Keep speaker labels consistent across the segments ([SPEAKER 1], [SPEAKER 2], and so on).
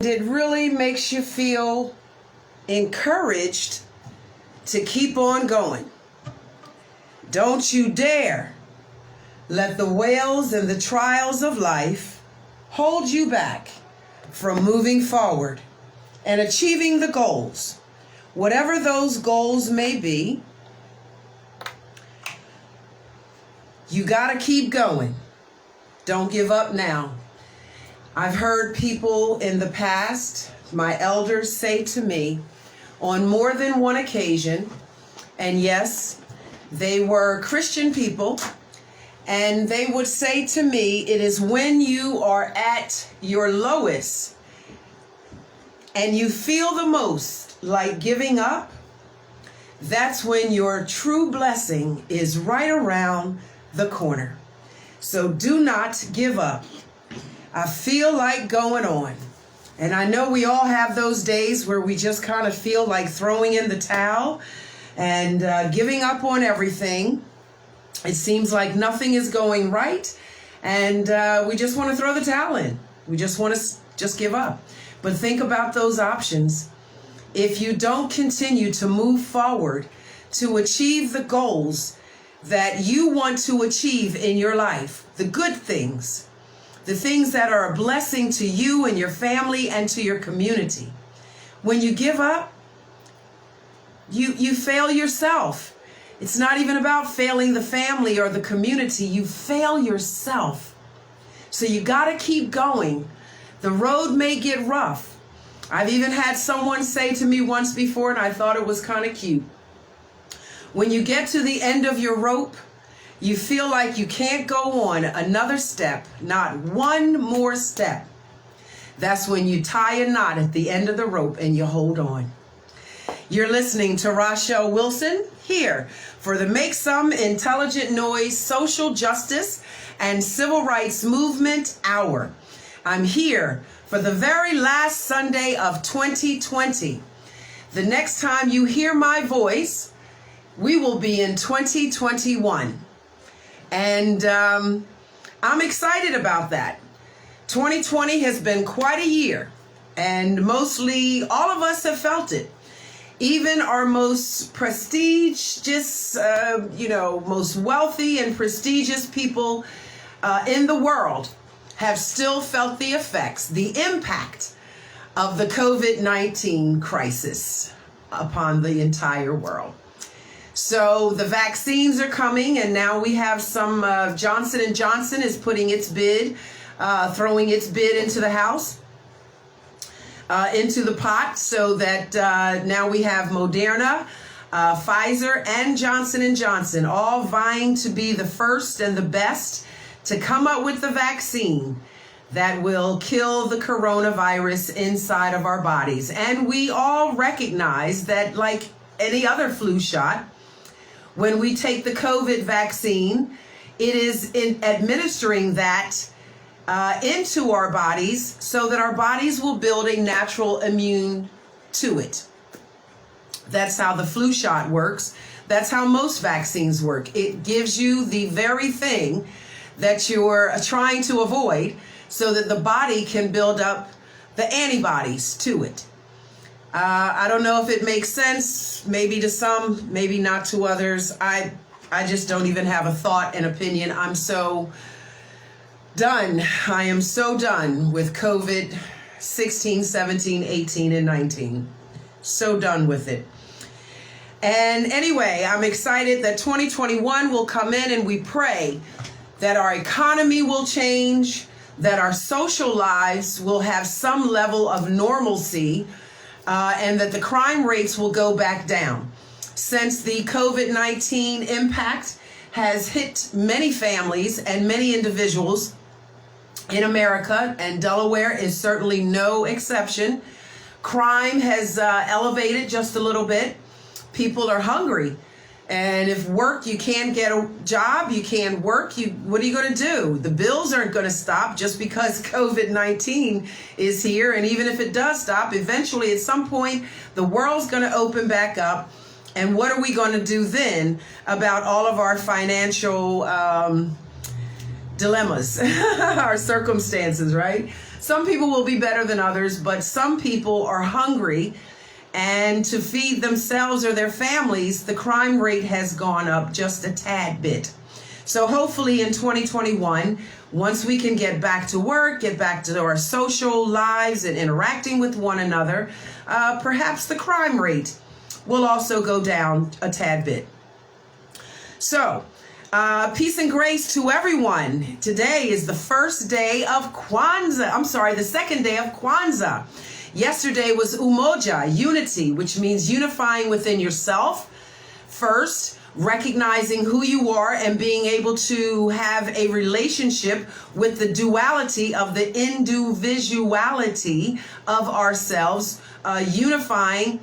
[SPEAKER 1] it really makes you feel encouraged to keep on going. Don't you dare let the wails and the trials of life hold you back from moving forward and achieving the goals. Whatever those goals may be, you got to keep going. Don't give up now. I've heard people in the past, my elders, say to me on more than one occasion, and yes, they were Christian people, and they would say to me, it is when you are at your lowest and you feel the most like giving up, that's when your true blessing is right around the corner. So do not give up. I feel like going on. And I know we all have those days where we just kind of feel like throwing in the towel and giving up on everything. It seems like nothing is going right, and we just want to throw the towel in. We just want to just give up. But think about those options. If you don't continue to move forward to achieve the goals that you want to achieve in your life, the good things, the things that are a blessing to you and your family and to your community, when you give up, you fail yourself. It's not even about failing the family or the community. You fail yourself. So you got to keep going. The road may get rough. I've even had someone say to me once before, and I thought it was kind of cute. When you get to the end of your rope, you feel like you can't go on another step, not one more step. That's when you tie a knot at the end of the rope and you hold on. You're listening to Rachelle Wilson here for the Make Some Intelligent Noise Social Justice and Civil Rights Movement Hour. I'm here for the very last Sunday of 2020. The next time you hear my voice, we will be in 2021. And I'm excited about that. 2020 has been quite a year, and mostly all of us have felt it. Even our most prestigious, most wealthy and prestigious people in the world have still felt the effects, the impact of the COVID-19 crisis upon the entire world. So the vaccines are coming, and now we have some, Johnson & Johnson is putting its bid, throwing its bid into the House. Into the pot, so that now we have Moderna, Pfizer, and Johnson & Johnson all vying to be the first and the best to come up with the vaccine that will kill the coronavirus inside of our bodies. And we all recognize that, like any other flu shot, when we take the COVID vaccine, it is administering that into our bodies so that our bodies will build a natural immune to it. That's how the flu shot works. That's how most vaccines work. It gives you the very thing that you're trying to avoid so that the body can build up the antibodies to it. I don't know if it makes sense, maybe to some, maybe not to others. I just don't even have a thought, an opinion. I'm so done. I am so done with COVID 16, 17, 18, and 19. So done with it. And anyway, I'm excited that 2021 will come in, and we pray that our economy will change, that our social lives will have some level of normalcy, and that the crime rates will go back down. Since the COVID-19 impact has hit many families and many individuals in America, and Delaware is certainly no exception, crime has elevated just a little bit. People are hungry. And if you can't get a job, you can't work, what are you going to do? The bills aren't going to stop just because COVID-19 is here. And even if it does stop, eventually at some point, the world's going to open back up. And what are we going to do then about all of our financial dilemmas, our circumstances, right? some people will be better than others, but some people are hungry, and to feed themselves or their families, the crime rate has gone up just a tad bit. So hopefully in 2021, once we can get back to work, get back to our social lives and interacting with one another, perhaps the crime rate will also go down a tad bit. So, peace and grace to everyone. Today is the first day of Kwanzaa. The second day of Kwanzaa. Yesterday was Umoja, unity, which means unifying within yourself first, recognizing who you are and being able to have a relationship with the duality of the individuality of ourselves, unifying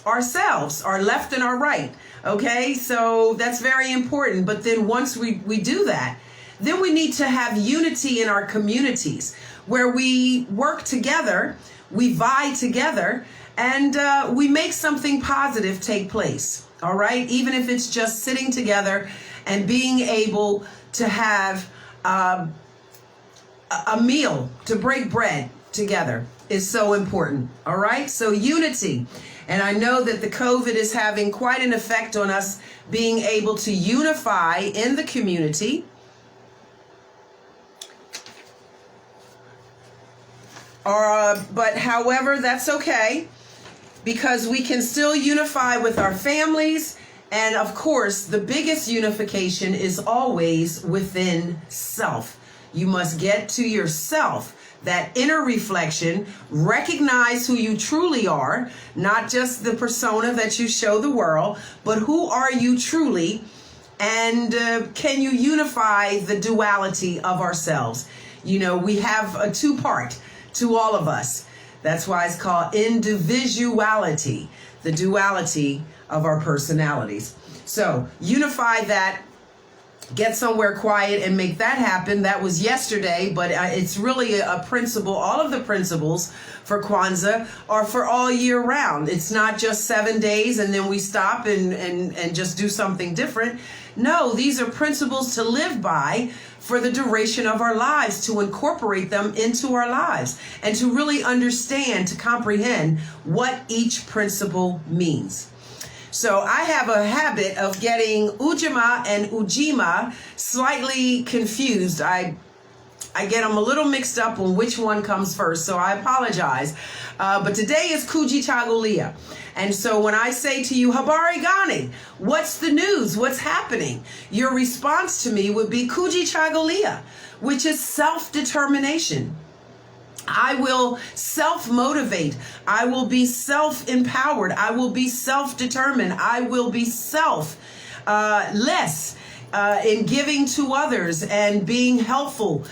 [SPEAKER 1] ourselves, our left and our right. Okay, so that's very important. But then once we do that, then we need to have unity in our communities where we work together, we vie together, and we make something positive take place. All right, even if it's just sitting together and being able to have a meal, to break bread together is so important. All right, so unity. And I know that the COVID is having quite an effect on us being able to unify in the community. But however, that's okay, because we can still unify with our families. And of course, the biggest unification is always within self. You must get to yourself, that inner reflection, recognize who you truly are, not just the persona that you show the world, but who are you truly, and can you unify the duality of ourselves? You know, we have a two-part to all of us. That's why it's called individuality, the duality of our personalities. So unify that. Get somewhere quiet and make that happen. That was yesterday, but it's really a principle. All of the principles for Kwanzaa are for all year round. It's not just 7 days and then we stop and just do something different. No, these are principles to live by for the duration of our lives, to incorporate them into our lives and to really understand, to comprehend what each principle means. So I have a habit of getting Ujima and Ujima slightly confused. I get them a little mixed up on which one comes first, so I apologize. But today is Kujichagulia. And so when I say to you, Habari Gani, what's the news? What's happening? Your response to me would be Kujichagulia, which is self-determination. I will self-motivate. I will be self-empowered. I will be self-determined. I will be self-less in giving to others and being helpful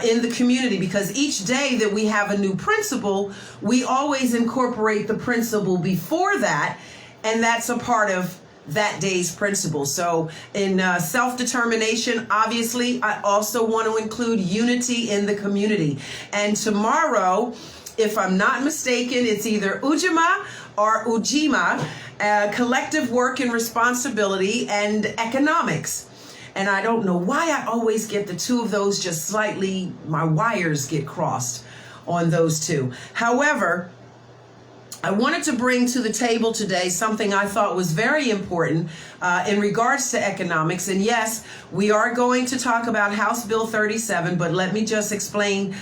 [SPEAKER 1] in the community, because each day that we have a new principle, we always incorporate the principle before that, and that's a part of that day's principle. So in self-determination, obviously, I also want to include unity in the community. And tomorrow, if I'm not mistaken, it's either Ujima or Ujima, collective work and responsibility and economics. And I don't know why I always get the two of those just slightly, my wires get crossed on those two. However, I wanted to bring to the table today something I thought was very important in regards to economics. And yes, we are going to talk about House Bill 37, but let me just explain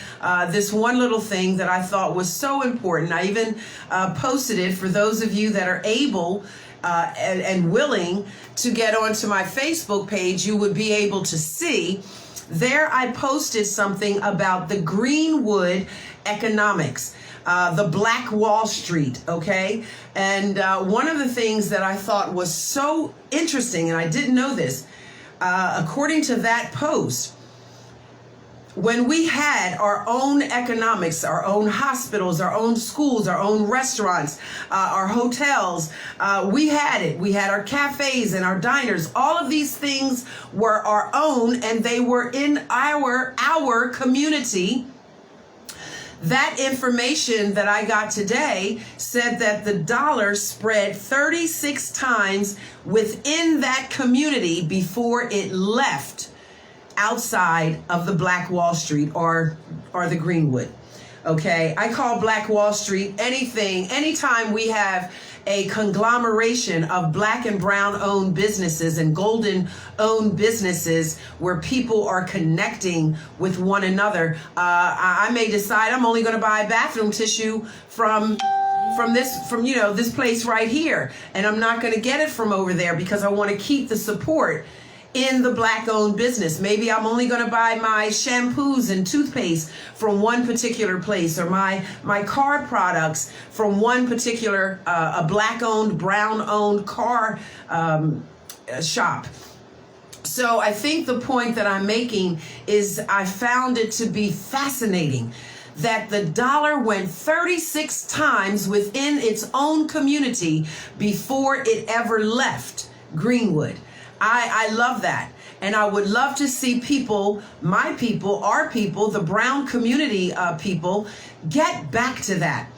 [SPEAKER 1] this one little thing that I thought was so important. I even posted it for those of you that are able and willing to get onto my Facebook page. You would be able to see there I posted something about the Greenwood economics. The Black Wall Street, okay? And one of the things that I thought was so interesting, and I didn't know this, according to that post, when we had our own economics, our own hospitals, our own schools, our own restaurants, our hotels, we had it. We had our cafes and our diners. All of these things were our own, and they were in our community. That information that I got today said that the dollar spread 36 times within that community before it left outside of the Black Wall Street or the Greenwood. Okay, I call Black Wall Street anytime we have a conglomeration of black and brown owned businesses and golden owned businesses where people are connecting with one another. I may decide I'm only going to buy bathroom tissue from this place right here, and I'm not going to get it from over there because I want to keep the support in the black owned business. Maybe I'm only going to buy my shampoos and toothpaste from one particular place, or my car products from one particular a black owned, brown owned car shop. So I think the point that I'm making is I found it to be fascinating that the dollar went 36 times within its own community before it ever left Greenwood. I love that. And I would love to see people, my people, our people, the brown community people, get back to that.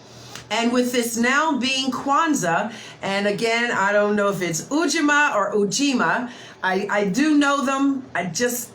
[SPEAKER 1] And with this now being Kwanzaa, and again, I don't know if it's Ujima or Ujima. I do know them. I just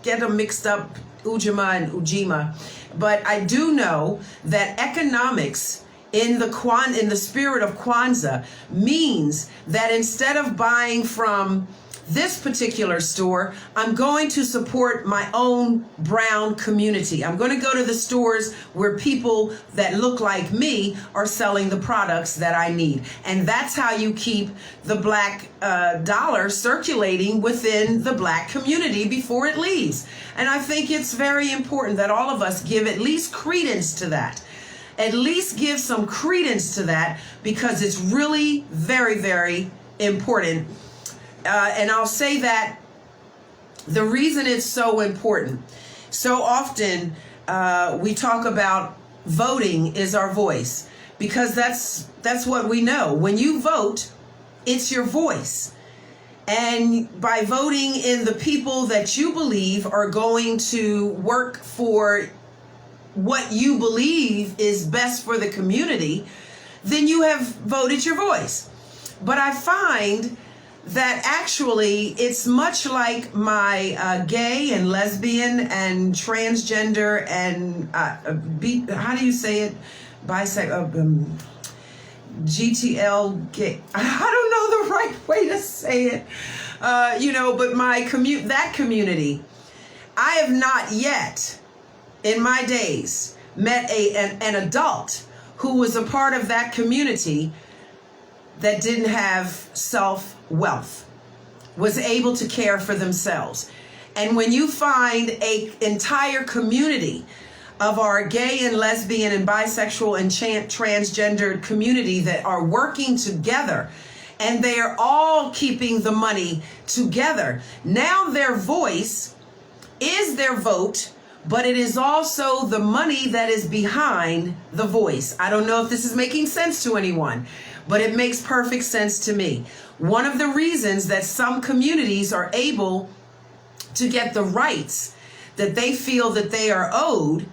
[SPEAKER 1] get them mixed up, Ujima and Ujima. But I do know that economics in the spirit of Kwanzaa means that instead of buying from this particular store, I'm going to support my own brown community. I'm going to go to the stores where people that look like me are selling the products that I need. And that's how you keep the black dollar circulating within the black community before it leaves. And I think it's very important that all of us give at least credence to that. At least give some credence to that, because it's really very, very important. And I'll say that the reason it's so important, so often we talk about voting is our voice, because that's what we know. When you vote, it's your voice. And by voting in the people that you believe are going to work for what you believe is best for the community, then you have voted your voice. But I find that actually it's much like my gay and lesbian and transgender and how do you say it, bisexual, GTL gay, I don't know the right way to say it, but that community, I have not yet in my days met an adult who was a part of that community that didn't have self-wealth, was able to care for themselves. And when you find an entire community of our gay and lesbian and bisexual and transgendered community that are working together, and they are all keeping the money together, now their voice is their vote, but it is also the money that is behind the voice. I don't know if this is making sense to anyone, but it makes perfect sense to me. One of the reasons that some communities are able to get the rights that they feel that they are owed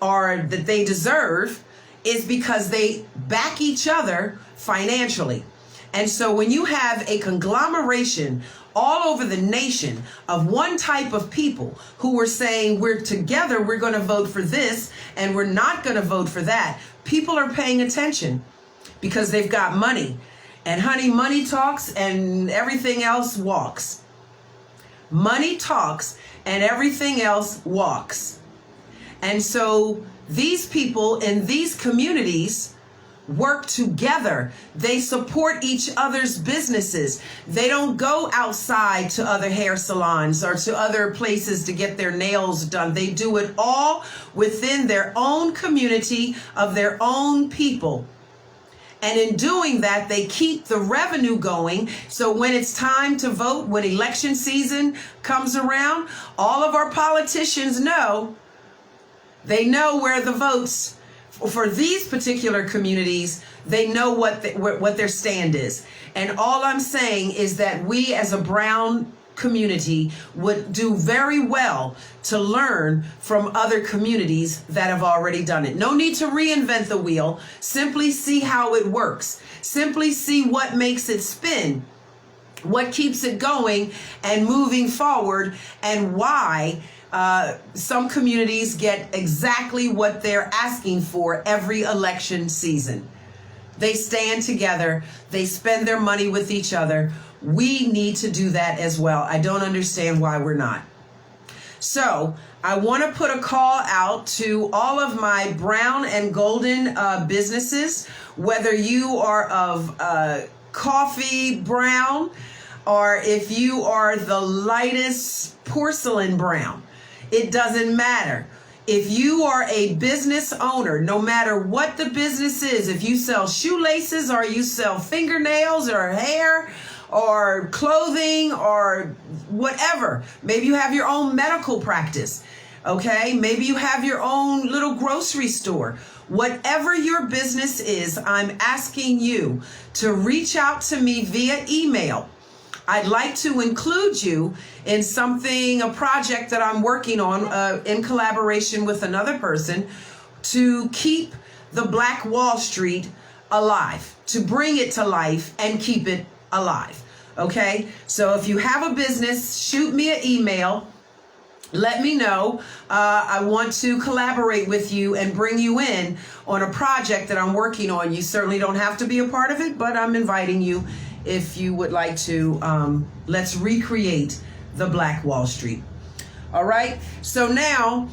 [SPEAKER 1] or that they deserve is because they back each other financially. And so when you have a conglomeration all over the nation of one type of people who are saying we're together, we're going to vote for this and we're not going to vote for that, people are paying attention because they've got money. And honey, money talks and everything else walks. Money talks and everything else walks. And so these people in these communities work together. They support each other's businesses. They don't go outside to other hair salons or to other places to get their nails done. They do it all within their own community of their own people. And in doing that, they keep the revenue going. So when it's time to vote, when election season comes around, all of our politicians know, they know where the votes for these particular communities, they know what their stand is. And all I'm saying is that we as a brown community would do very well to learn from other communities that have already done it. No need to reinvent the wheel. Simply see how it works. Simply see what makes it spin, what keeps it going and moving forward, and why Some communities get exactly what they're asking for every election season. They stand together. They spend their money with each other. We need to do that as well. I don't understand why we're not. So I want to put a call out to all of my brown and golden businesses, whether you are of coffee brown or if you are the lightest porcelain brown. It doesn't matter. If you are a business owner, no matter what the business is, if you sell shoelaces or you sell fingernails or hair or clothing or whatever, maybe you have your own medical practice, okay? Maybe you have your own little grocery store. Whatever your business is, I'm asking you to reach out to me via email. I'd like to include you in something, a project that I'm working on in collaboration with another person to keep the Black Wall Street alive, to bring it to life and keep it alive. Okay? So if you have a business, shoot me an email. Let me know. I want to collaborate with you and bring you in on a project that I'm working on. You certainly don't have to be a part of it, but I'm inviting you if you would like to. Let's recreate the Black Wall Street. All right. So now,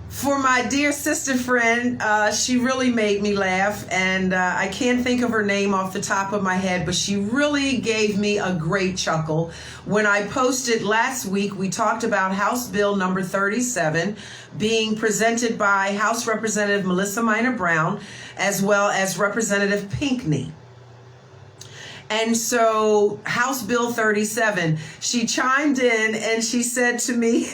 [SPEAKER 1] for my dear sister friend, she really made me laugh, and I can't think of her name off the top of my head, but she really gave me a great chuckle. When I posted last week, we talked about House Bill number 37 being presented by House Representative Melissa Minor Brown, as well as Representative Pinckney. And so House Bill 37, she chimed in and she said to me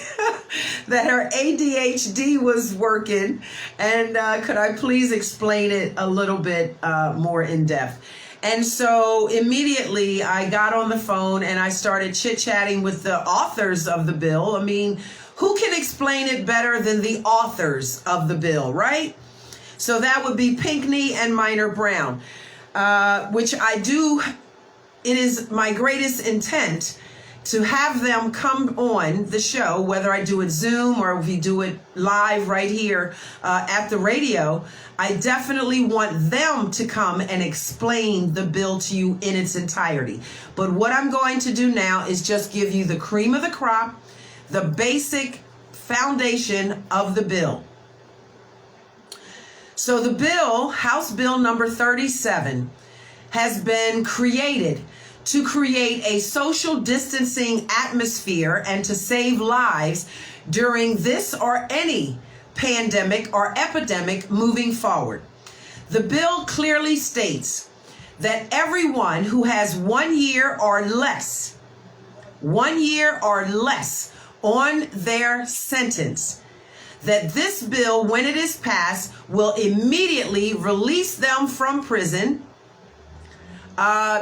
[SPEAKER 1] that her ADHD was working, and could I please explain it a little bit more in depth. And so immediately I got on the phone and I started chit-chatting with the authors of the bill. I mean, who can explain it better than the authors of the bill, right? So that would be Pinckney and Minor Brown, which I do. It is my greatest intent to have them come on the show, whether I do it Zoom or we do it live right here at the radio. I definitely want them to come and explain the bill to you in its entirety. But what I'm going to do now is just give you the cream of the crop, the basic foundation of the bill. So the bill, House Bill number 37, has been created to create a social distancing atmosphere and to save lives during this or any pandemic or epidemic moving forward. The bill clearly states that everyone who has 1 year or less on their sentence, that this bill, when it is passed, will immediately release them from prison.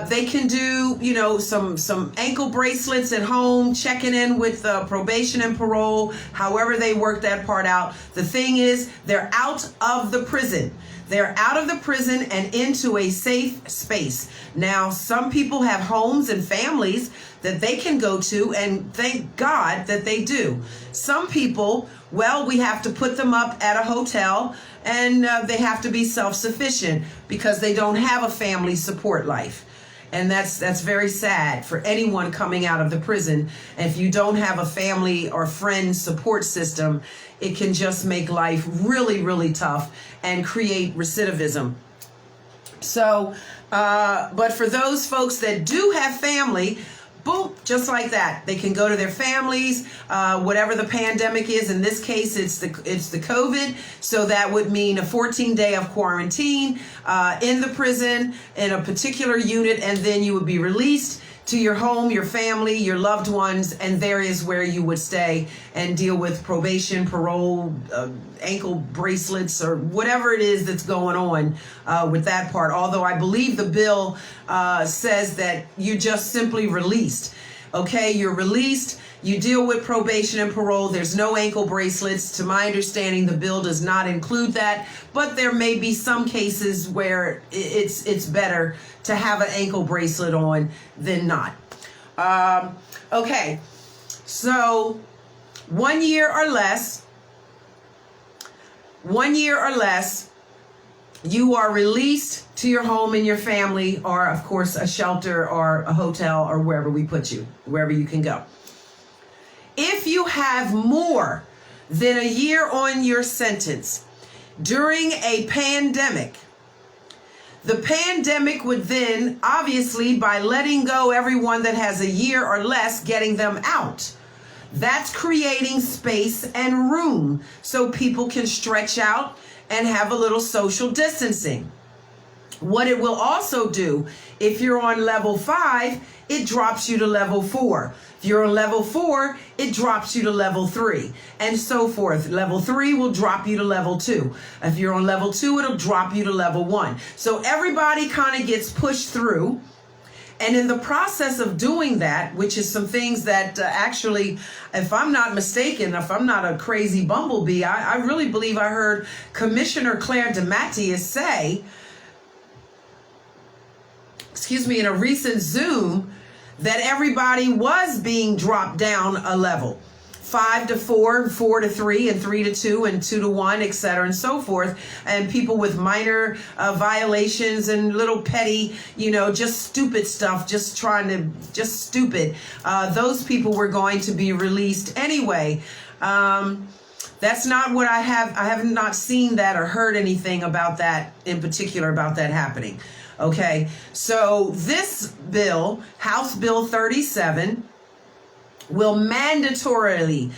[SPEAKER 1] They can do, some ankle bracelets at home, checking in with probation and parole, however they work that part out. The thing is, they're out of the prison. They're out of the prison and into a safe space. Now, some people have homes and families that they can go to, and thank God that they do. Some people, well, we have to put them up at a hotel, and they have to be self-sufficient because they don't have a family support life. And that's very sad for anyone coming out of the prison. And if you don't have a family or friend support system, it can just make life really, really tough and create recidivism. So, but for those folks that do have family, boom, just like that, they can go to their families, whatever the pandemic is. In this case, it's the COVID. So that would mean a 14-day of quarantine in the prison in a particular unit, and then you would be released to your home, your family, your loved ones, and there is where you would stay and deal with probation, parole, ankle bracelets, or whatever it is that's going on with that part. Although I believe the bill says that you're just simply released. Okay, you're released. You deal with probation and parole. There's no ankle bracelets. To my understanding, the bill does not include that, but there may be some cases where it's better to have an ankle bracelet on than not. Okay, so 1 year or less, 1 year or less, you are released to your home and your family, or of course a shelter or a hotel or wherever we put you, wherever you can go. If you have more than a year on your sentence during a pandemic, the pandemic would then, obviously, by letting go everyone that has a year or less, getting them out. That's creating space and room so people can stretch out and have a little social distancing. What it will also do, if you're on level 5, it drops you to level 4. If you're on level 4, it drops you to level 3, and so forth. Level 3 will drop you to level 2. If you're on level 2, it'll drop you to level 1. So everybody kind of gets pushed through. And in the process of doing that, which is some things that actually, if I'm not mistaken, if I'm not a crazy bumblebee, I really believe I heard Commissioner Claire DeMatteis say, in a recent Zoom, that everybody was being dropped down a level. 5 to 4, 4 to 3, and 3 to 2, and 2 to 1, etc., and so forth. And people with minor violations and little petty, just stupid stuff, just stupid. Those people were going to be released anyway. That's not what I have not seen that or heard anything about that in particular, about that happening. Okay, so this bill, House Bill 37, will mandatorily,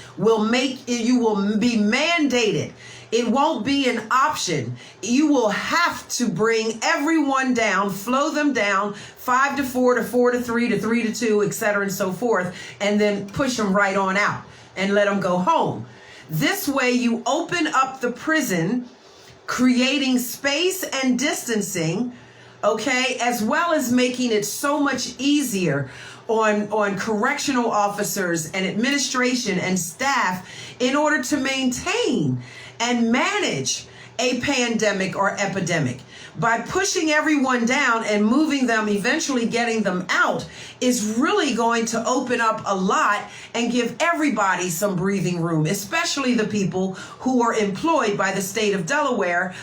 [SPEAKER 1] you will be mandated. It won't be an option. You will have to bring everyone down, flow them down, 5 to 4 to 4 to 3 to 3 to 2, etc., and so forth, and then push them right on out and let them go home. This way you open up the prison, creating space and distancing, okay, as well as making it so much easier on correctional officers and administration and staff in order to maintain and manage a pandemic or epidemic. By pushing everyone down and moving them, eventually getting them out, is really going to open up a lot and give everybody some breathing room, especially the people who are employed by the state of Delaware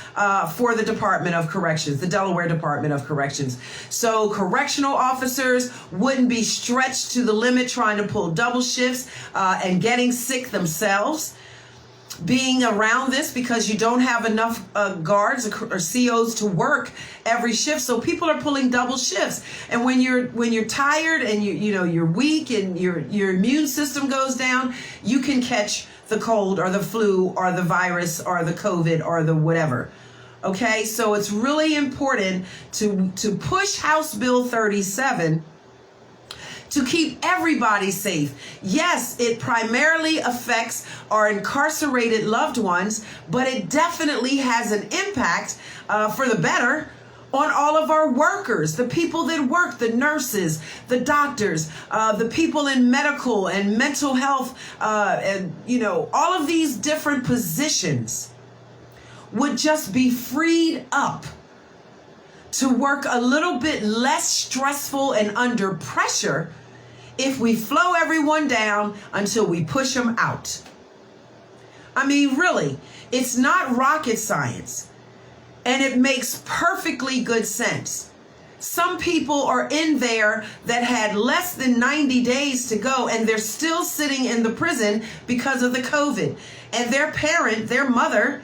[SPEAKER 1] for the Department of Corrections, the Delaware Department of Corrections. So correctional officers wouldn't be stretched to the limit trying to pull double shifts and getting sick themselves, being around this because you don't have enough guards or COs to work every shift. So people are pulling double shifts. And when you're tired and you're weak and your immune system goes down, you can catch the cold or the flu or the virus or the COVID or the whatever. Okay, so it's really important to push House Bill 37 to keep everybody safe. Yes, it primarily affects our incarcerated loved ones, but it definitely has an impact for the better on all of our workers, the people that work, the nurses, the doctors, the people in medical and mental health, and all of these different positions would just be freed up to work a little bit less stressful and under pressure if we flow everyone down until we push them out. I mean, really, it's not rocket science, and it makes perfectly good sense. Some people are in there that had less than 90 days to go, and they're still sitting in the prison because of the COVID. And their parent, their mother,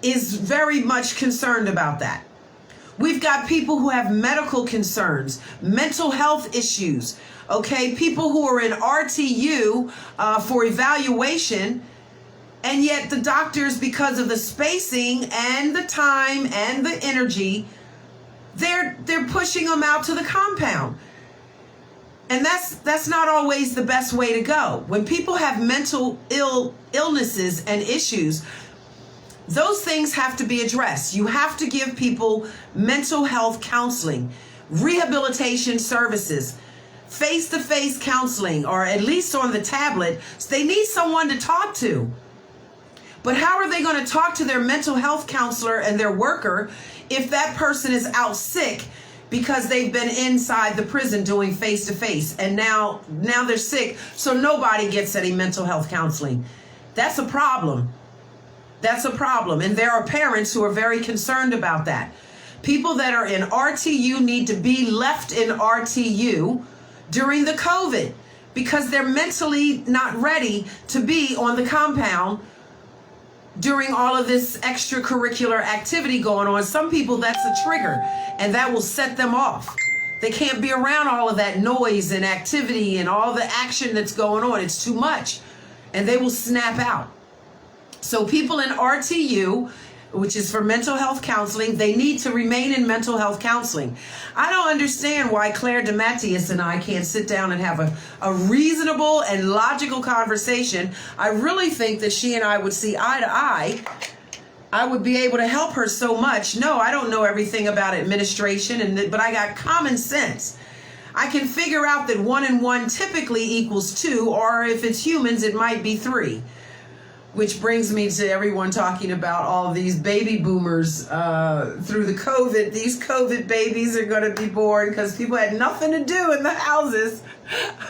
[SPEAKER 1] is very much concerned about that. We've got people who have medical concerns, mental health issues, okay? People who are in RTU for evaluation, and yet the doctors, because of the spacing and the time and the energy, they're pushing them out to the compound. And that's not always the best way to go. When people have mental illnesses and issues, those things have to be addressed. You have to give people mental health counseling, rehabilitation services, face-to-face counseling, or at least on the tablet. So they need someone to talk to. But how are they going to talk to their mental health counselor and their worker if that person is out sick, because they've been inside the prison doing face-to-face, and now they're sick, so nobody gets any mental health counseling. That's a problem. That's a problem. And there are parents who are very concerned about that. People that are in RTU need to be left in RTU during the COVID because they're mentally not ready to be on the compound during all of this extracurricular activity going on. Some people, that's a trigger, and that will set them off. They can't be around all of that noise and activity and all the action that's going on. It's too much, and they will snap out. So people in RTU, which is for mental health counseling, they need to remain in mental health counseling. I don't understand why Claire DeMatteis and I can't sit down and have a reasonable and logical conversation. I really think that she and I would see eye to eye. I would be able to help her so much. No, I don't know everything about administration, but I got common sense. I can figure out that 1 and 1 typically equals 2, or if it's humans, it might be 3. Which brings me to everyone talking about all these baby boomers through the COVID. These COVID babies are going to be born because people had nothing to do in the houses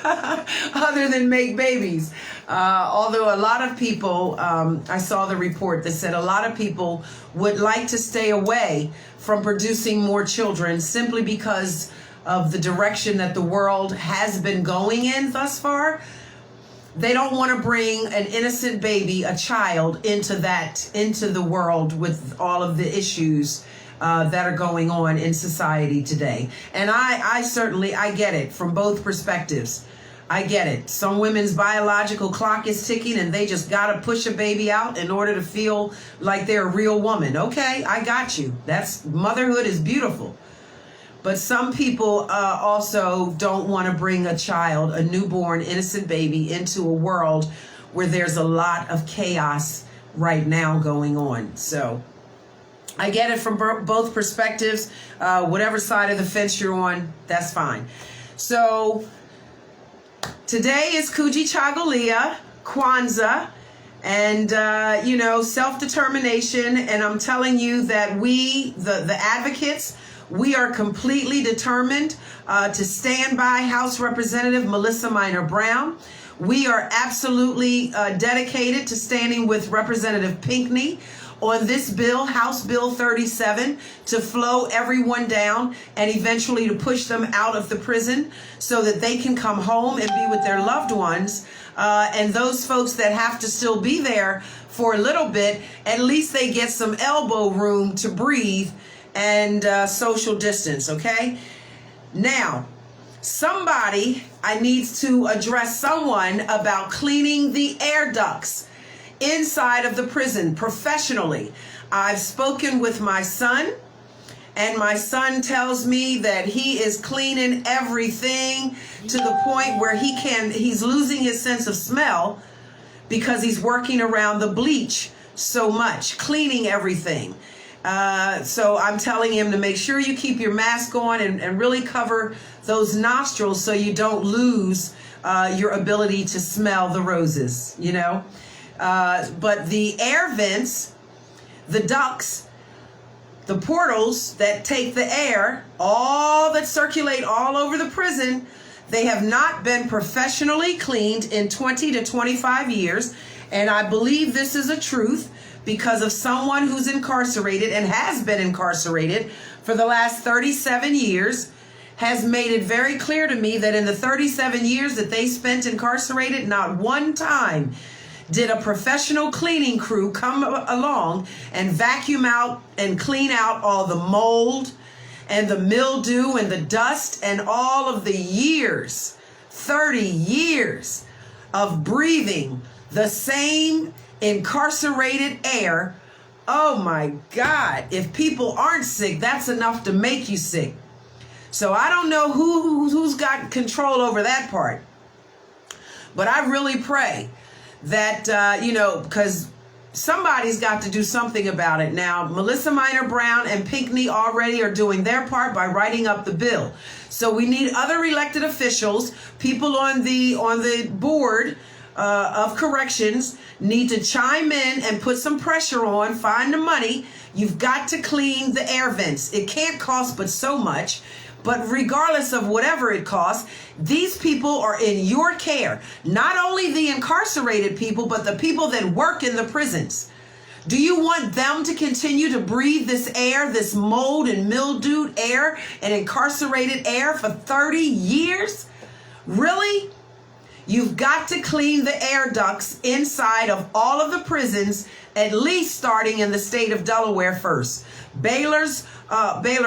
[SPEAKER 1] other than make babies. Although a lot of people, I saw the report that said a lot of people would like to stay away from producing more children simply because of the direction that the world has been going in thus far. They don't want to bring an innocent baby, a child, into the world with all of the issues that are going on in society today. And I certainly get it from both perspectives. I get it. Some women's biological clock is ticking and they just got to push a baby out in order to feel like they're a real woman. Okay, I got you. Motherhood is beautiful. But some people also don't want to bring a child, a newborn, innocent baby, into a world where there's a lot of chaos right now going on. So I get it from both perspectives. Whatever side of the fence you're on, that's fine. So today is Kujichagulia, Kwanzaa, and, self-determination. And I'm telling you that we, the advocates, we are completely determined to stand by House Representative Melissa Minor Brown. We are absolutely dedicated to standing with Representative Pinckney on this bill, House Bill 37, to flow everyone down and eventually to push them out of the prison so that they can come home and be with their loved ones. And those folks that have to still be there for a little bit, at least they get some elbow room to breathe and social distance, okay? Now, I need to address someone about cleaning the air ducts inside of the prison professionally. I've spoken with my son, and my son tells me that he is cleaning everything to the point where he's losing his sense of smell because he's working around the bleach so much, cleaning everything. So I'm telling him to make sure you keep your mask on and really cover those nostrils so you don't lose your ability to smell the roses, But the air vents, the ducts, the portals that take the air, all that circulate all over the prison, they have not been professionally cleaned in 20 to 25 years. And I believe this is a truth because of someone who's incarcerated and has been incarcerated for the last 37 years, has made it very clear to me that in the 37 years that they spent incarcerated, not one time did a professional cleaning crew come along and vacuum out and clean out all the mold and the mildew and the dust and all of the years, 30 years of breathing the same incarcerated air. Oh my God, if people aren't sick, that's enough to make you sick. So I don't know who's got control over that part. But I really pray that, because somebody's got to do something about it. Now, Melissa Minor Brown and Pinckney already are doing their part by writing up the bill. So we need other elected officials, people on the board of corrections need to chime in and put some pressure on, find the money. You've got to clean the air vents. It can't cost but so much. But regardless of whatever it costs, these people are in your care. Not only the incarcerated people, but the people that work in the prisons. Do you want them to continue to breathe this air, this mold and mildewed air and incarcerated air for 30 years? Really? You've got to clean the air ducts inside of all of the prisons, at least starting in the state of Delaware first. Baylor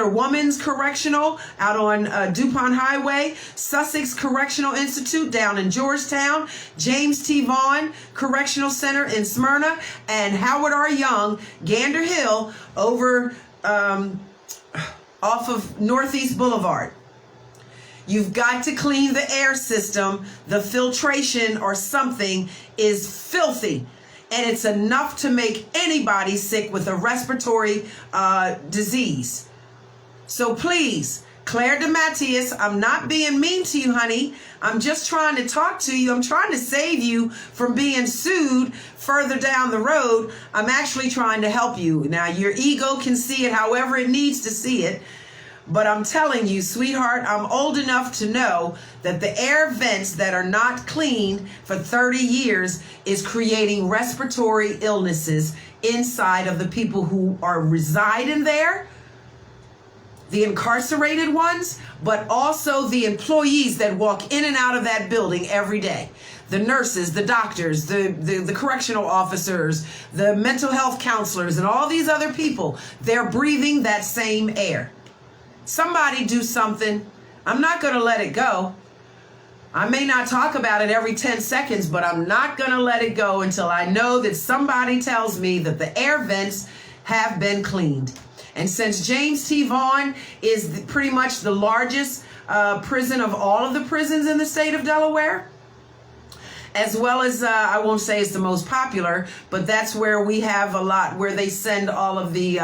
[SPEAKER 1] Women's Correctional out on DuPont Highway, Sussex Correctional Institute down in Georgetown, James T. Vaughn Correctional Center in Smyrna, and Howard R. Young, Gander Hill over off of Northeast Boulevard. You've got to clean the air system. The filtration or something is filthy. And it's enough to make anybody sick with a respiratory disease. So please, Claire DeMatteis, I'm not being mean to you, honey. I'm just trying to talk to you. I'm trying to save you from being sued further down the road. I'm actually trying to help you. Now, your ego can see it however it needs to see it. But I'm telling you, sweetheart, I'm old enough to know that the air vents that are not cleaned for 30 years is creating respiratory illnesses inside of the people who are residing there, the incarcerated ones, but also the employees that walk in and out of that building every day. The nurses, the doctors, the correctional officers, the mental health counselors, and all these other people, they're breathing that same air. Somebody do something. I'm not going to let it go. I may not talk about it every 10 seconds, but I'm not going to let it go until I know that somebody tells me that the air vents have been cleaned. And since James T. Vaughn is pretty much the largest prison of all of the prisons in the state of Delaware, as well as, I won't say it's the most popular, but that's where we have a lot, where they send all of the,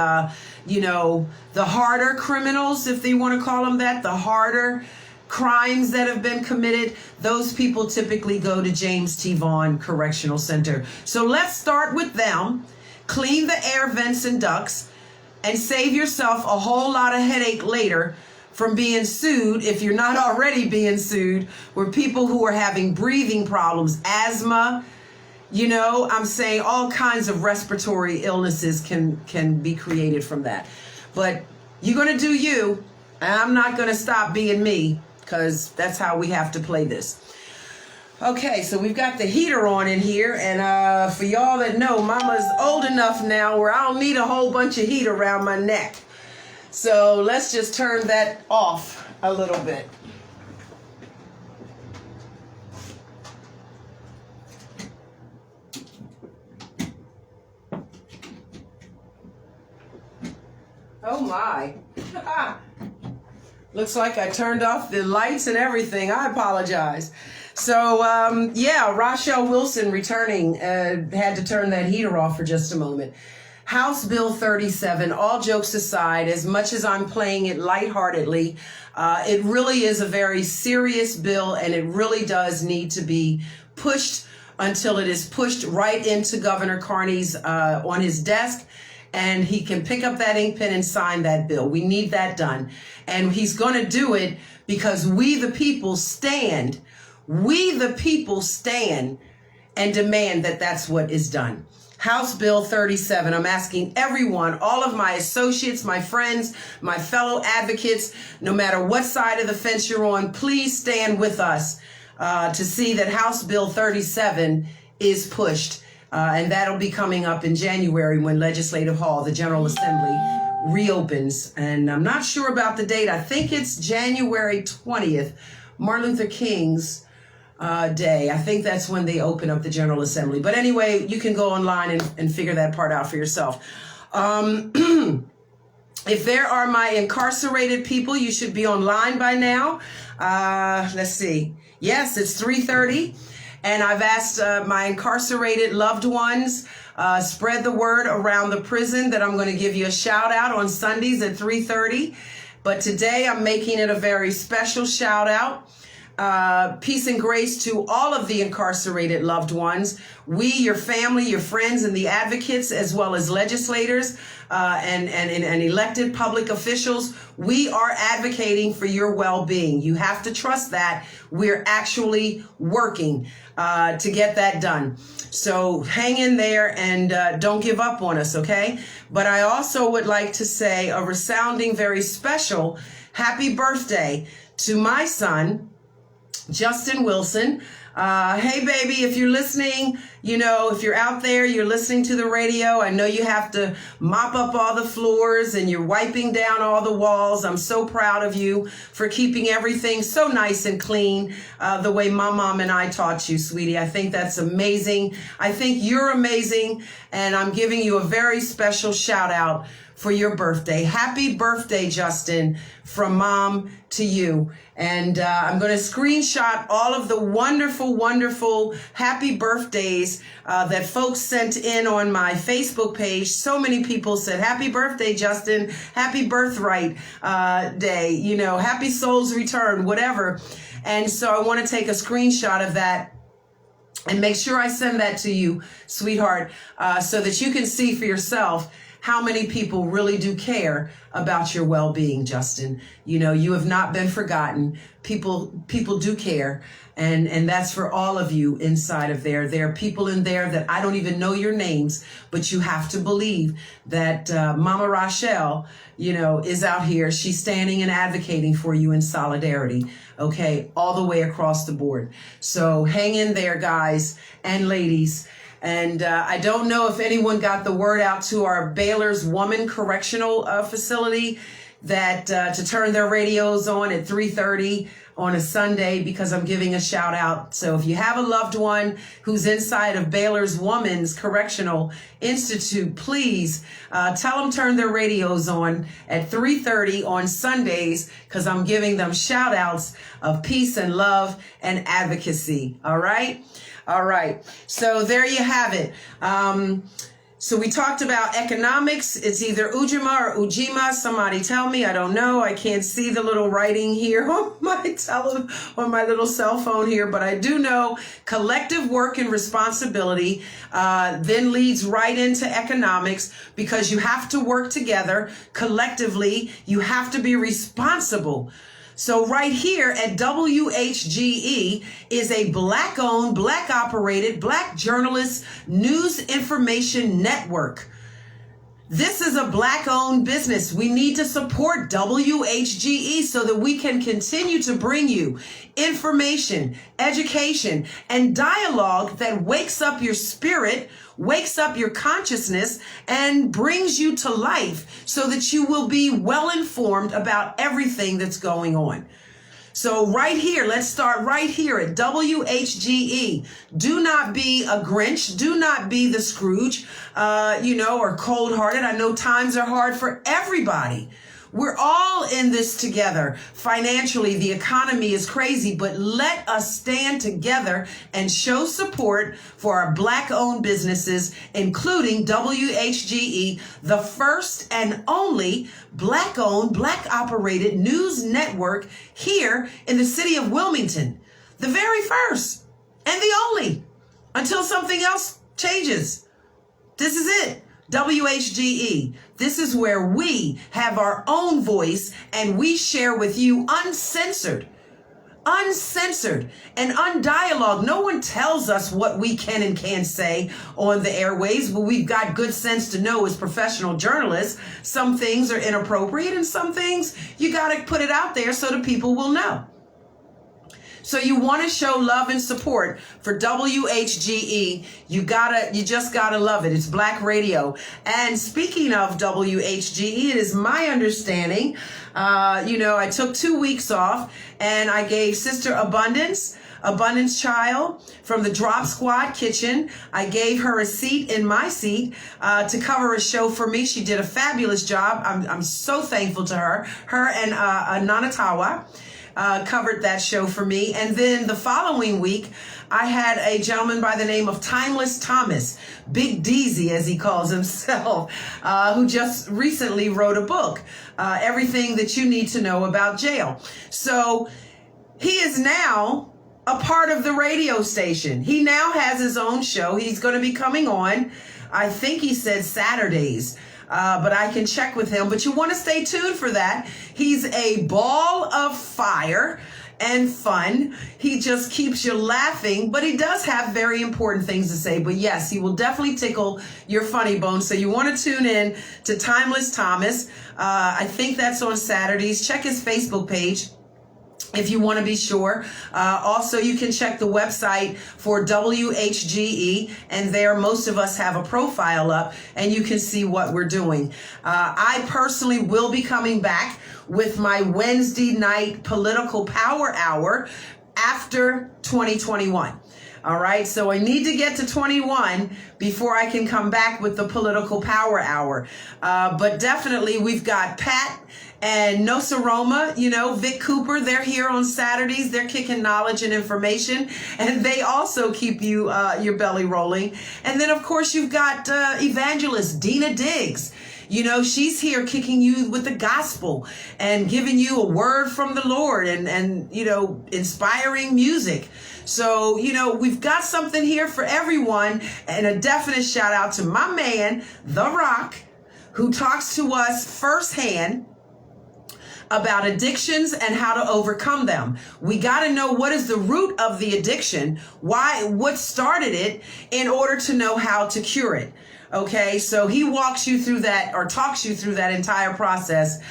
[SPEAKER 1] the harder criminals, if they want to call them that, the harder crimes that have been committed. Those people typically go to James T. Vaughn Correctional Center. So let's start with them, clean the air vents and ducts, and save yourself a whole lot of headache later from being sued, if you're not already being sued, where people who are having breathing problems, asthma, I'm saying all kinds of respiratory illnesses can be created from that. But you're going to do you, and I'm not going to stop being me, because that's how we have to play this. Okay, so we've got the heater on in here, and for y'all that know, Mama's old enough now where I don't need a whole bunch of heat around my neck. So let's just turn that off a little bit. Oh my. Looks like I turned off the lights and everything. I apologize. So, Rachelle Wilson returning, had to turn that heater off for just a moment. House Bill 37, all jokes aside, as much as I'm playing it lightheartedly, it really is a very serious bill, and it really does need to be pushed until it is pushed right into Governor Carney's on his desk, and he can pick up that ink pen and sign that bill. We need that done. And he's going to do it because we the people stand and demand that that's what is done. House Bill 37, I'm asking everyone, all of my associates, my friends, my fellow advocates, no matter what side of the fence you're on, please stand with us to see that House Bill 37 is pushed. And that'll be coming up in January when Legislative Hall, the General Assembly, reopens. And I'm not sure about the date. I think it's January 20th, Martin Luther King's day. I think that's when they open up the General Assembly. But anyway, you can go online and figure that part out for yourself. If there are my incarcerated people, you should be online by now. Let's see. Yes, it's 3:30. And I've asked my incarcerated loved ones, spread the word around the prison that I'm going to give you a shout out on Sundays at 3:30. But today I'm making it a very special shout out. Peace and grace to all of the incarcerated loved ones. We, your family, your friends, and the advocates, as well as legislators and elected public officials, we are advocating for your well-being. You have to trust that we're actually working to get that done. So hang in there and don't give up on us, okay? But I also would like to say a resounding, very special happy birthday to my son, Justin Wilson. Hey, baby, if you're listening, if you're out there, you're listening to the radio, I know you have to mop up all the floors and you're wiping down all the walls. I'm so proud of you for keeping everything so nice and clean, the way my mom and I taught you, sweetie. I think that's amazing. I think you're amazing, and I'm giving you a very special shout out for your birthday. Happy birthday, Justin, from mom to you. And I'm going to screenshot all of the wonderful, wonderful happy birthdays that folks sent in on my Facebook page. So many people said, happy birthday, Justin. Happy birthright day, happy soul's return, whatever. And so I want to take a screenshot of that and make sure I send that to you, sweetheart, so that you can see for yourself how many people really do care about your well-being, Justin. You have not been forgotten. People do care. And that's for all of you inside of there. There are people in there that I don't even know your names, but you have to believe that Mama Rachelle, is out here. She's standing and advocating for you in solidarity, okay, all the way across the board. So hang in there, guys and ladies. And I don't know if anyone got the word out to our Baylor's Woman Correctional Facility that to turn their radios on at 3:30 on a Sunday, because I'm giving a shout out. So if you have a loved one who's inside of Baylor's Women's Correctional Institute, please tell them turn their radios on at 3:30 on Sundays, because I'm giving them shout outs of peace and love and advocacy. All right. All right. So there you have it. So we talked about economics. It's either Ujima or Ujima. Somebody tell me. I don't know. I can't see the little writing here on my little cell phone here, but I do know collective work and responsibility then leads right into economics, because you have to work together collectively. You have to be responsible. So right here at WHGE is a Black-owned, Black-operated, Black journalist news information network. This is a Black-owned business. We need to support WHGE so that we can continue to bring you information, education, and dialogue that wakes up your spirit, wakes up your consciousness, and brings you to life so that you will be well informed about everything that's going on. So right here, let's start right here at WHGE. Do not be a Grinch. Do not be the Scrooge, or cold-hearted. I know times are hard for everybody. We're all in this together. Financially, the economy is crazy, but let us stand together and show support for our Black-owned businesses, including WHGE, the first and only Black-owned, Black-operated news network here in the city of Wilmington. The very first and the only, until something else changes. This is it. WHGE. This is where we have our own voice and we share with you uncensored and undialogued. No one tells us what we can and can't say on the airways, but we've got good sense to know as professional journalists, some things are inappropriate and some things you got to put it out there so the people will know. So you want to show love and support for WHGE. You just gotta love it. It's Black radio. And speaking of WHGE, it is my understanding, I took 2 weeks off and I gave Sister Abundance Child from the Drop Squad Kitchen. I gave her a seat in my seat to cover a show for me. She did a fabulous job. I'm so thankful to her. Her and Nanatawa covered that show for me. And then the following week, I had a gentleman by the name of Timeless Thomas, Big Deezy as he calls himself, who just recently wrote a book, Everything That You Need to Know About Jail. So he is now a part of the radio station. He now has his own show. He's going to be coming on, I think he said Saturdays, but I can check with him. But you want to stay tuned for that. He's a ball of fire and fun. He just keeps you laughing, but he does have very important things to say. But yes, he will definitely tickle your funny bone. So you want to tune in to Timeless Thomas. I think that's on Saturdays. Check his Facebook page if you want to be sure. Also, you can check the website for WHGE, and there most of us have a profile up, and you can see what we're doing. I personally will be coming back with my Wednesday night political power hour after 2021. All right, so I need to get to 21 before I can come back with the political power hour. But definitely we've got Pat and Nosaroma, Vic Cooper. They're here on Saturdays. They're kicking knowledge and information, and they also keep you your belly rolling. And then, of course, you've got evangelist Dina Diggs. She's here kicking you with the gospel and giving you a word from the Lord and inspiring music. So, we've got something here for everyone, and a definite shout out to my man, The Rock, who talks to us firsthand about addictions and how to overcome them. We got to know what is the root of the addiction, what started it, in order to know how to cure it. Okay, so he walks you through that, or talks you through that entire process.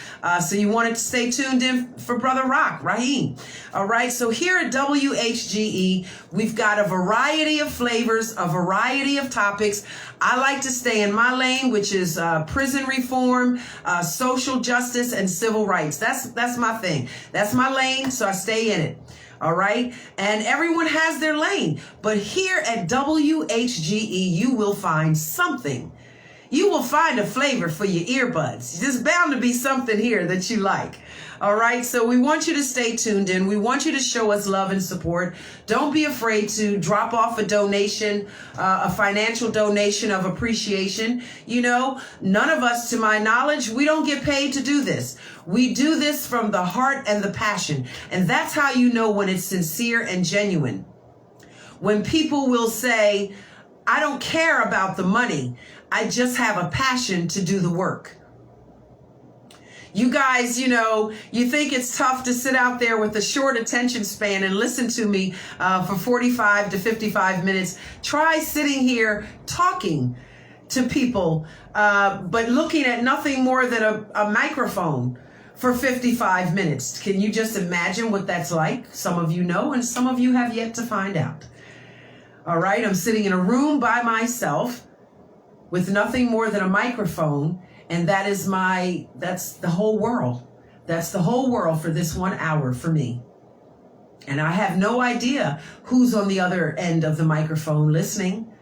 [SPEAKER 1] So you want to stay tuned in for Brother Rock, Raheem. All right, so here at WHGE, we've got a variety of flavors, a variety of topics. I like to stay in my lane, which is prison reform, social justice, and civil rights. That's my thing. That's my lane, so I stay in it. All right. And everyone has their lane. But here at WHGE, you will find something. You will find a flavor for your earbuds. There's bound to be something here that you like. All right. So we want you to stay tuned in. We want you to show us love and support. Don't be afraid to drop off a donation, a financial donation of appreciation. None of us, to my knowledge, we don't get paid to do this. We do this from the heart and the passion. And that's how you know when it's sincere and genuine. When people will say, I don't care about the money. I just have a passion to do the work. You guys, you think it's tough to sit out there with a short attention span and listen to me for 45 to 55 minutes. Try sitting here talking to people, but looking at nothing more than a microphone for 55 minutes. Can you just imagine what that's like? Some of you know, and some of you have yet to find out. All right, I'm sitting in a room by myself with nothing more than a microphone. And that's the whole world. That's the whole world for this 1 hour for me. And I have no idea who's on the other end of the microphone listening.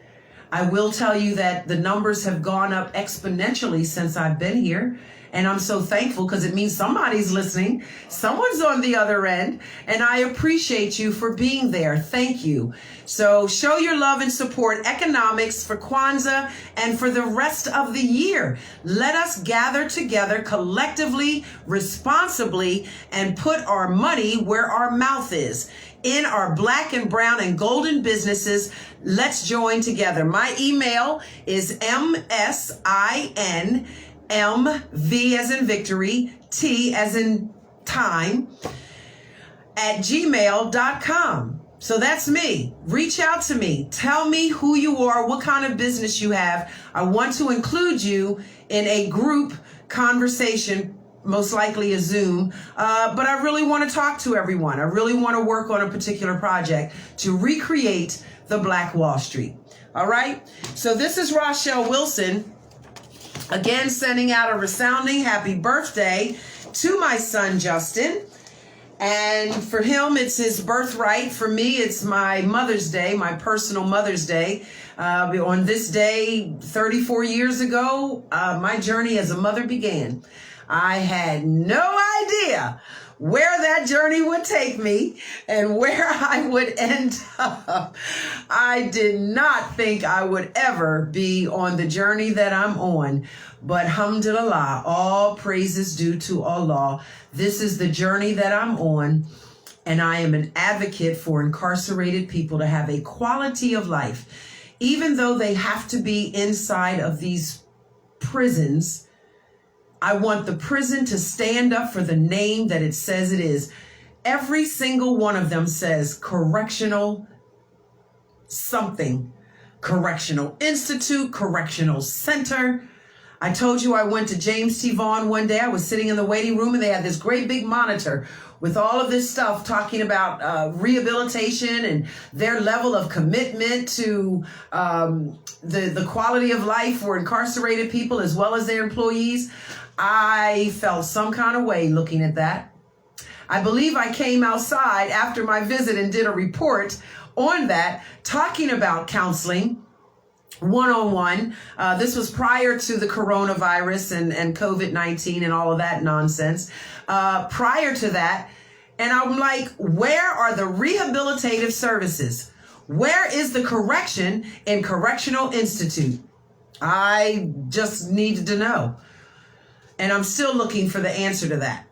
[SPEAKER 1] I will tell you that the numbers have gone up exponentially since I've been here. And I'm so thankful because it means somebody's listening. Someone's on the other end. And I appreciate you for being there. Thank you. So show your love and support economics for Kwanzaa and for the rest of the year. Let us gather together collectively, responsibly, and put our money where our mouth is. In our black and brown and golden businesses, let's join together. My email is MSINMV as in victory, T as in time, @gmail.com. So that's me. Reach out to me. Tell me who you are, what kind of business you have. I want to include you in a group conversation, most likely a Zoom, but I really want to talk to everyone. I really want to work on a particular project to recreate the Black Wall Street. All right? So this is Rachelle Wilson, again sending out a resounding happy birthday to my son, Justin. And for him, it's his birthright. For me, it's my Mother's Day, my personal Mother's Day. On this day, 34 years ago, my journey as a mother began. I had no idea where that journey would take me and where I would end up. I did not think I would ever be on the journey that I'm on. But alhamdulillah, all praises due to Allah. This is the journey that I'm on. And I am an advocate for incarcerated people to have a quality of life. Even though they have to be inside of these prisons, I want the prison to stand up for the name that it says it is. Every single one of them says correctional something. Correctional Institute, Correctional Center. I told you I went to James T. Vaughn one day. I was sitting in the waiting room and they had this great big monitor with all of this stuff talking about rehabilitation and their level of commitment to the quality of life for incarcerated people as well as their employees. I felt some kind of way looking at that. I believe I came outside after my visit and did a report on that, talking about counseling one-on-one. This was prior to the coronavirus and COVID-19 and all of that nonsense. Prior to that, and I'm like, where are the rehabilitative services? Where is the correction in Correctional Institute? I just needed to know. And I'm still looking for the answer to that.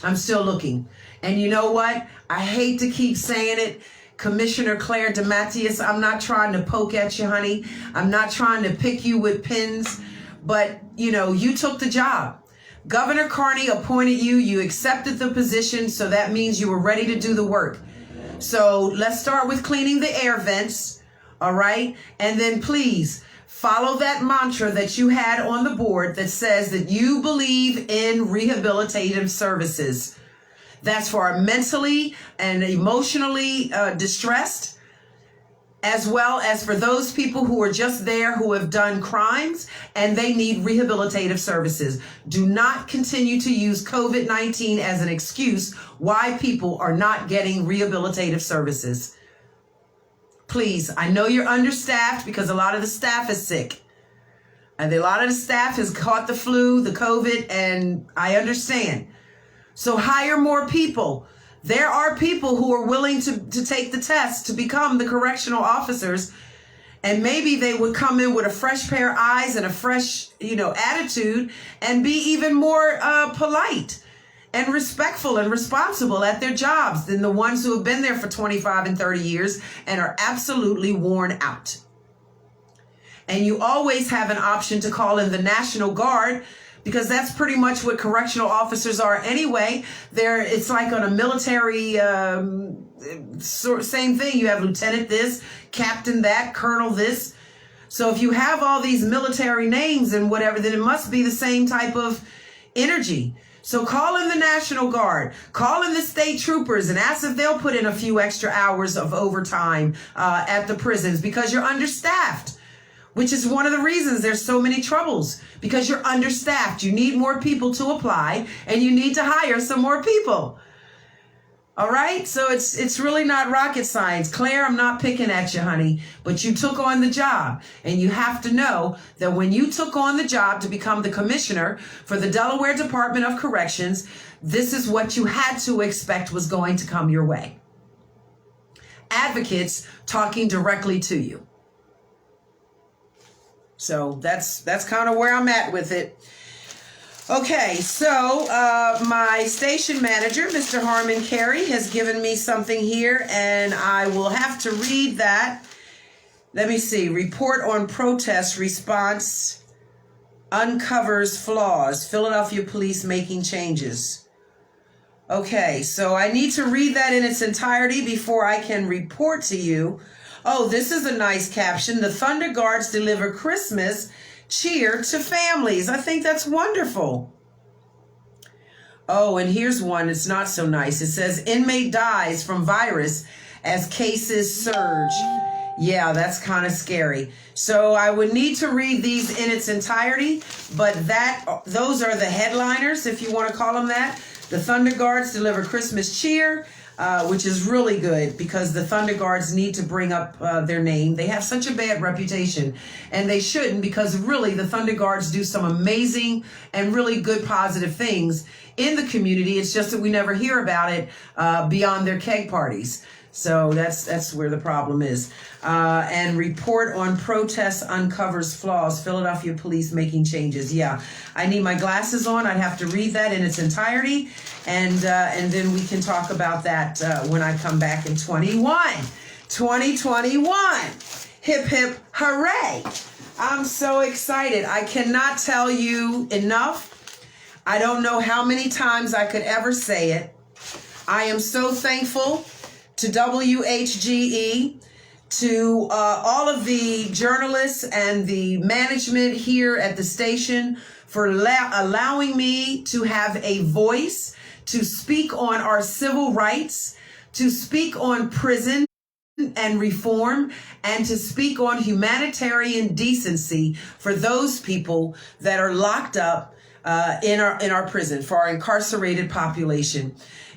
[SPEAKER 1] I'm still looking. And you know what? I hate to keep saying it. Commissioner Claire DeMatteis, I'm not trying to poke at you, honey. I'm not trying to pick you with pins. But, you took the job. Governor Carney appointed you. You accepted the position. So that means you were ready to do the work. So let's start with cleaning the air vents. All right. And then please follow that mantra that you had on the board that says that you believe in rehabilitative services. That's for our mentally and emotionally distressed, as well as for those people who are just there who have done crimes and they need rehabilitative services. Do not continue to use COVID-19 as an excuse why people are not getting rehabilitative services. Please, I know you're understaffed because a lot of the staff is sick. And a lot of the staff has caught the flu, the COVID, and I understand. So hire more people. There are people who are willing to take the test to become the correctional officers. And maybe they would come in with a fresh pair of eyes and a fresh, attitude and be even more polite and respectful and responsible at their jobs than the ones who have been there for 25 and 30 years and are absolutely worn out. And you always have an option to call in the National Guard, because that's pretty much what correctional officers are anyway. It's like on a military, same thing. You have lieutenant this, captain that, colonel this. So if you have all these military names and whatever, then it must be the same type of energy. So call in the National Guard, call in the state troopers and ask if they'll put in a few extra hours of overtime at the prisons, because you're understaffed. Which is one of the reasons there's so many troubles, because you're understaffed. You need more people to apply and you need to hire some more people. All right. So it's really not rocket science. Claire, I'm not picking at you, honey, but you took on the job, and you have to know that when you took on the job to become the commissioner for the Delaware Department of Corrections, this is what you had to expect was going to come your way. Advocates talking directly to you. So that's kind of where I'm at with it. Okay, so my station manager, Mr. Harmon Carey, has given me something here, and I will have to read that. Let me see. Report on protest response uncovers flaws. Philadelphia police making changes. Okay, so I need to read that in its entirety before I can report to you. Oh, this is a nice caption. The Thunder Guards deliver Christmas cheer to families. I think that's wonderful. Oh, and here's one. It's not so nice. It says inmate dies from virus as cases surge. Yeah, that's kind of scary. So I would need to read these in its entirety, but those are the headliners, if you want to call them that. The Thunder Guards deliver Christmas cheer. Which is really good, because the Thunder Guards need to bring up their name. They have such a bad reputation, and they shouldn't, because really the Thunder Guards do some amazing and really good positive things in the community. It's just that we never hear about it beyond their keg parties. So that's where the problem is. And report on protests uncovers flaws. Philadelphia police making changes. Yeah, I need my glasses on. I'd have to read that in its entirety, and then we can talk about that when I come back in 2021. Hip hip hooray! I'm so excited. I cannot tell you enough. I don't know how many times I could ever say it. I am so thankful to WHGE, to all of the journalists and the management here at the station for allowing me to have a voice, to speak on our civil rights, to speak on prison and reform, and to speak on humanitarian decency for those people that are locked up in our prison, for our incarcerated population.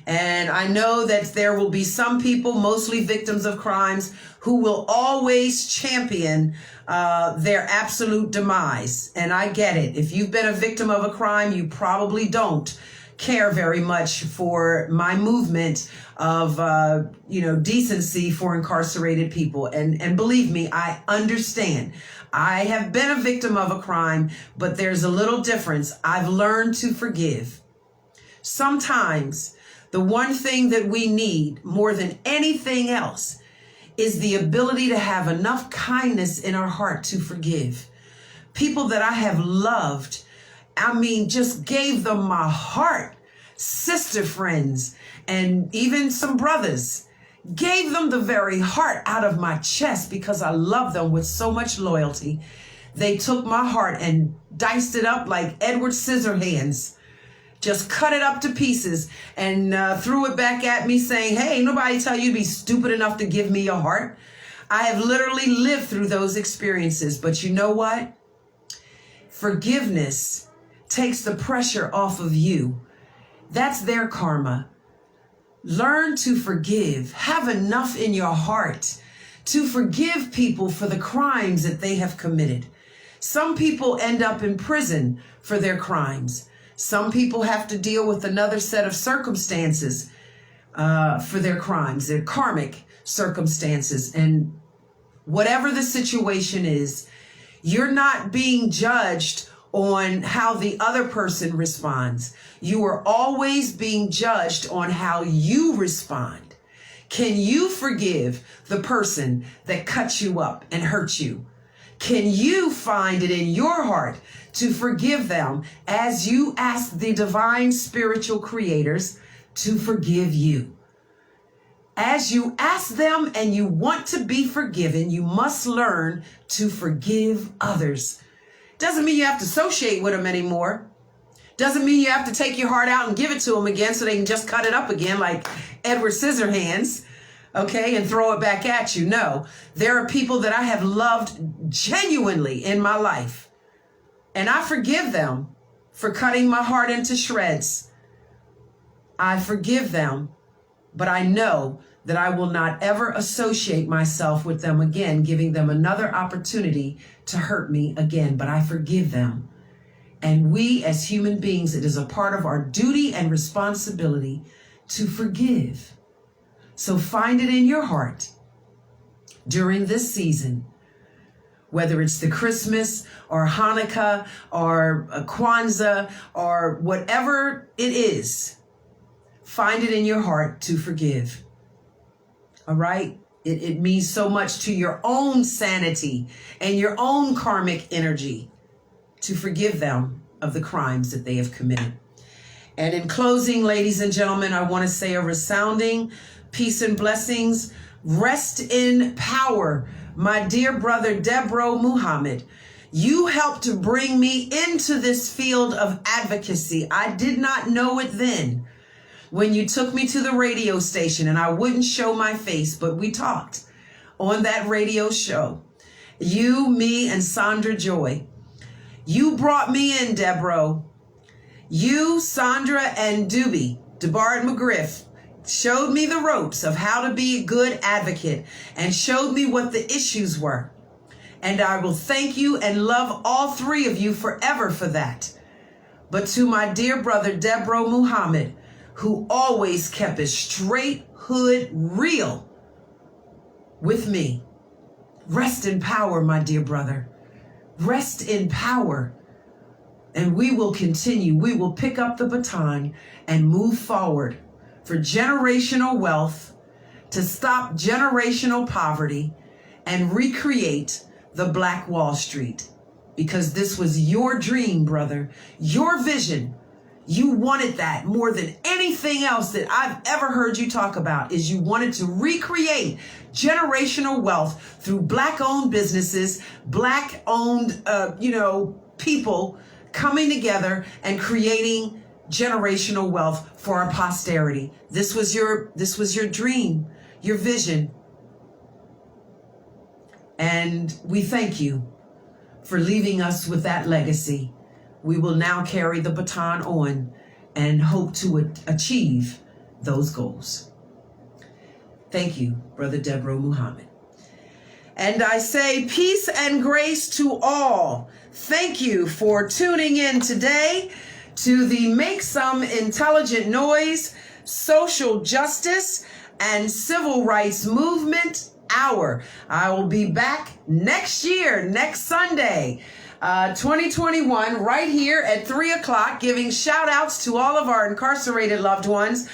[SPEAKER 1] And I know that there will be some people, mostly victims of crimes, who will always champion their absolute demise. And I get it. If you've been a victim of a crime, you probably don't care very much for my movement of, decency for incarcerated people. And believe me, I understand. I have been a victim of a crime, but there's a little difference. I've learned to forgive. Sometimes the one thing that we need more than anything else is the ability to have enough kindness in our heart to forgive. People that I have loved, just gave them my heart. Sister friends and even some brothers, gave them the very heart out of my chest because I love them with so much loyalty. They took my heart and diced it up like Edward Scissorhands. Just cut it up to pieces and threw it back at me saying, hey, nobody tell you to be stupid enough to give me your heart. I have literally lived through those experiences. But you know what? Forgiveness takes the pressure off of you. That's their karma. Learn to forgive. Have enough in your heart to forgive people for the crimes that they have committed. Some people end up in prison for their crimes. Some people have to deal with another set of circumstances for their crimes, their karmic circumstances. And whatever the situation is, you're not being judged on how the other person responds. You are always being judged on how you respond. Can you forgive the person that cut you up and hurt you? Can you find it in your heart to forgive them as you ask the divine spiritual creators to forgive you? As you ask them and you want to be forgiven, you must learn to forgive others. Doesn't mean you have to associate with them anymore. Doesn't mean you have to take your heart out and give it to them again so they can just cut it up again like Edward Scissorhands, okay, and throw it back at you. No, there are people that I have loved genuinely in my life, and I forgive them for cutting my heart into shreds. I forgive them, but I know that I will not ever associate myself with them again, giving them another opportunity to hurt me again. But I forgive them. And we as human beings, it is a part of our duty and responsibility to forgive. So find it in your heart during this season, whether it's the Christmas or Hanukkah or Kwanzaa or whatever it is, find it in your heart to forgive. All right? It means so much to your own sanity and your own karmic energy to forgive them of the crimes that they have committed. And in closing, ladies and gentlemen, I want to say a resounding peace and blessings. Rest in power, my dear brother Debro Muhammad. You helped to bring me into this field of advocacy. I did not know it then. When you took me to the radio station, and I wouldn't show my face, but we talked on that radio show. You, me, and Sandra Joy. You brought me in, Debro. You, Sandra, and DeBard McGriff, showed me the ropes of how to be a good advocate and showed me what the issues were. And I will thank you and love all three of you forever for that. but to my dear brother, Deborah Muhammad, who always kept it straight hood real with me. Rest in power, my dear brother. Rest in power. And we will continue. We will pick up the baton and move forward for generational wealth, to stop generational poverty and recreate the Black Wall Street. Because this was your dream, brother, your vision. You wanted that more than anything else that I've ever heard you talk about, is you wanted to recreate generational wealth through Black-owned businesses, Black-owned, people coming together and creating generational wealth for our posterity. This was your dream, your vision. And we thank you for leaving us with that legacy. We will now carry the baton on and hope to achieve those goals. Thank you, Brother Deborah Muhammad. And I say peace and grace to all. Thank you for tuning in today to the Make Some Intelligent Noise Social Justice and Civil Rights Movement Hour. I will be back next year, next Sunday, 2021, right here at 3 o'clock, giving shout outs to all of our incarcerated loved ones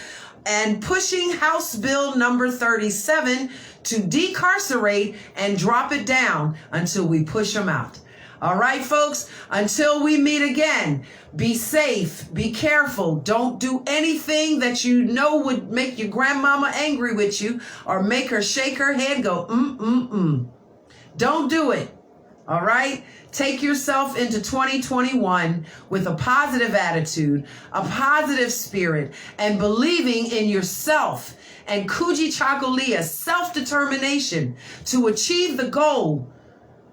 [SPEAKER 1] and pushing House Bill number 37 to decarcerate and drop it down until we push them out. All right, folks, until we meet again, be safe, be careful. Don't do anything that you know would make your grandmama angry with you or make her shake her head, go, Don't do it. All right? Take yourself into 2021 with a positive attitude, a positive spirit, and believing in yourself and Kujichagulia, self-determination to achieve the goal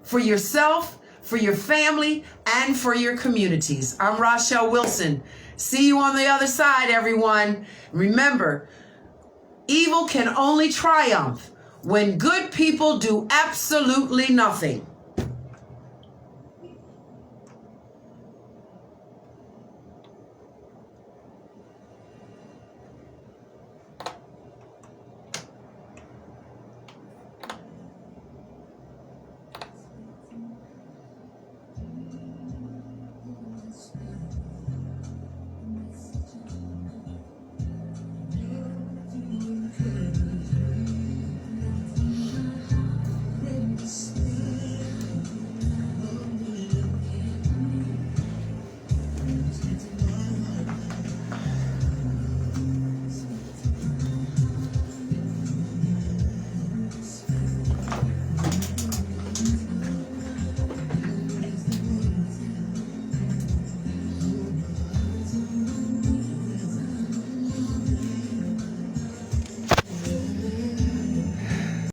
[SPEAKER 1] for yourself, for your family, and for your communities. I'm Rachelle Wilson. See you on the other side, everyone. Remember, evil can only triumph when good people do absolutely nothing.